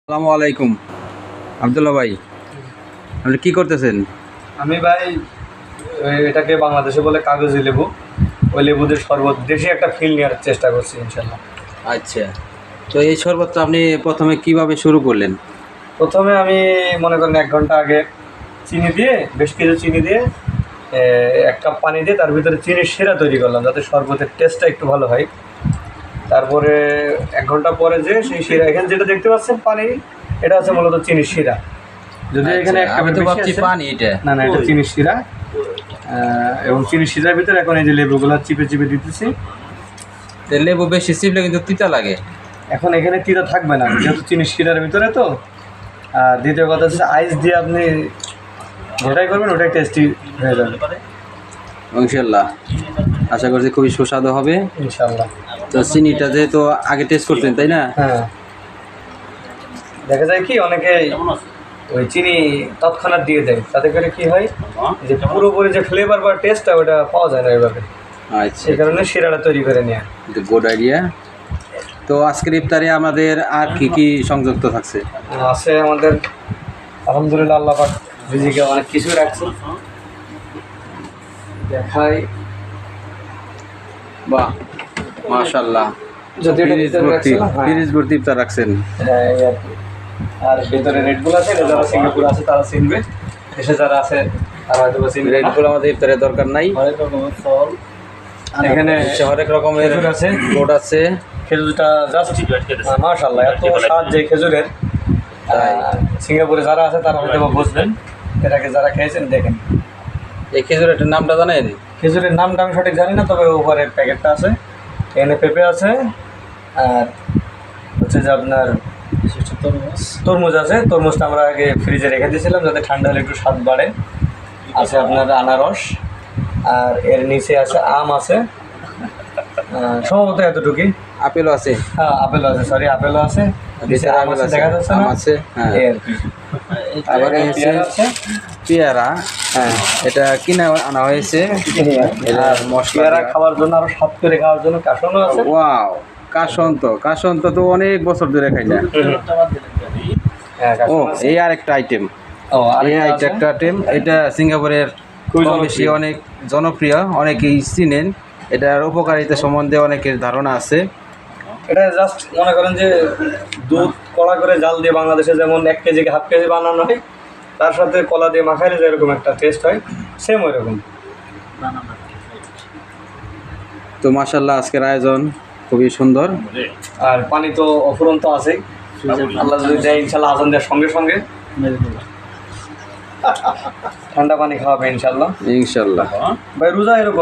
আসসালামু আলাইকুম আব্দুল্লাহ ভাই, আপনি কি করতেছেন? আমি ভাই এটাকে বাংলাদেশে বলে কাগজি লেবু। ওই লেবুদের শরবত দেশি একটা ফিল নেওয়ার চেষ্টা করছি ইনশাল্লাহ। আচ্ছা, তো এই শরবতটা আপনি প্রথমে কিভাবে শুরু করলেন? প্রথমে আমি মনে করেন 1 ঘন্টা আগে চিনি দিয়ে, বেশ কিছু চিনি দিয়ে 1 কাপ পানি দিয়ে তার ভিতরে চিনির শিরা তৈরি করলাম যাতে শরবতের টেস্টটা একটু ভালো হয়। তারপরে 1 ঘন্টা পরে যে সেই শিরা, এখানে যেটা দেখতে পাচ্ছেন পানি, এটা হচ্ছে মূলত চিনির শিরা। যদি এখানে আচ্ছা, আমি তো ভাবছি পানি। এটা না না, এটা চিনির শিরা। এবং চিনির শিরার ভিতরে এখন এই যে লেবুগুলো চিপে চিপে দিতেছি। তো লেবু বেশি চিপলে কিন্তু তিতা লাগে। এখন এখানে তিতা থাকবে না যেহেতু চিনির শিরার ভিতরে তো। আর দ্বিতীয় কথা হচ্ছে আইস দিয়ে আপনি যেটাই করবেন ওটাই টেস্টি হয়ে যাবে ইনশাল্লাহ, আশা করছি খুবই সুস্বাদু হবে ইনশাল্লাহ। তো চিনিটা যেহেতু আগে টেস্ট করতেন, তাই না? হ্যাঁ, দেখা যায় কি অনেকে ওই চিনি তৎক্ষণাৎ দিয়ে দেয়, তাতে করে কি হয় যে পুরোপুরি যে ফ্লেভার বা টেস্টটা ওটা পাওয়া যায় না ওইভাবে। আচ্ছা, সেই কারণে শিরাটা তৈরি করে নেওয়া। Good idea. তো আজকের ইফতারে আমাদের আর কি কি সংযুক্ত থাকছে? আছে আমাদের আলহামদুলিল্লাহ, আল্লাহ পাক রিজিকে অনেক কিছু রাখছে। দেখাই, বাহ, মাশাআল্লাহ, যদি এটা ভিতরে রাখছে না, হ্যাঁ। ফ্রিজ ভর্তি ইফতার রাখছেন। হ্যাঁ, এই আর কি। আর ভেতরে রেডগুলো আছে, যারা সিঙ্গাপুর আছে তারা চিনবে, দেশে যারা আছে তারা হয়তো চিনবে না। রেডগুলো আমাদের ইফতারের দরকার নাই। হরেক রকমের ফল এখানে, হরেক রকমের খেজুর আছে, গোড আছে। খেজুরটা জাস্ট মাশাআল্লাহ এত স্বাদ যে খেজুরের। সিঙ্গাপুরে যারা আছে তারা হয়তো বা বুঝবেন, এর আগে যারা খেয়েছেন দেখেন। এই খেজুরের নামটা জানেন? খেজুরের নামটা আমি সঠিক জানি না, তবে উপরে প্যাকেটটা আছে, এখানে পেঁপে আছে, আর হচ্ছে যে আপনার তরমুজ আছে। তরমুজটা আমরা আগে ফ্রিজে রেখে দিয়েছিলাম যাতে ঠান্ডা হলে একটু স্বাদ বাড়ে। আছে আপনার আনারস, আর এর নিচে আছে আম আছে, সম্ভবত এতটুকুই। আপেলও আছে। হ্যাঁ, আপেলও আছে, সরি আপেলও আছে, নিচে আম আছে, দেখা যাচ্ছে আম না? আছে, হ্যাঁ। এই আর কি। আবার পেয়ারা আছে, পেয়ারা, হ্যাঁ, এটা কিনে আনা হয়েছে। আর পেয়ারা খাওয়ার জন্য, আরো স্বাদ করে খাওয়ার জন্য কাশনও আছে। ওয়াও, কাশন্ত তো অনেক বছর ধরে খাই না। হ্যাঁ, ও, কাশন আছে। এই আরেকটা আইটেম। ও, আরেকটা আছে। একটা আইটেম, এটা সিঙ্গাপুরের খুবই কম বেশি জনপ্রিয়। অনেক জনপ্রিয়, অনেকেই চিনেন। এটার উপকারিতা সম্বন্ধে অনেকের ধারণা আছে। এটা জাস্ট মনে করেন যে দুধ কড়া করে জাল দিয়ে বাংলাদেশে যেমন 1 কেজিকে হাফ কেজি বানানো হয়, তার সাথে কলা দিয়ে মাখাইলে যেরকম একটা টেস্ট হয়, সেম ওই রকম। তো মাশাআল্লাহ, আজকের আয়োজন খুবই সুন্দর। আর পানি তো অফুরন্ত আছেই, আল্লাহ যদি দেয় ইনশাল্লাহ আজান দেওয়ার সঙ্গে সঙ্গে ঠান্ডা পানি খাওয়াবে ইনশাল্লাহ। ইনশাল্লাহ। ভাই রোজা এরকম।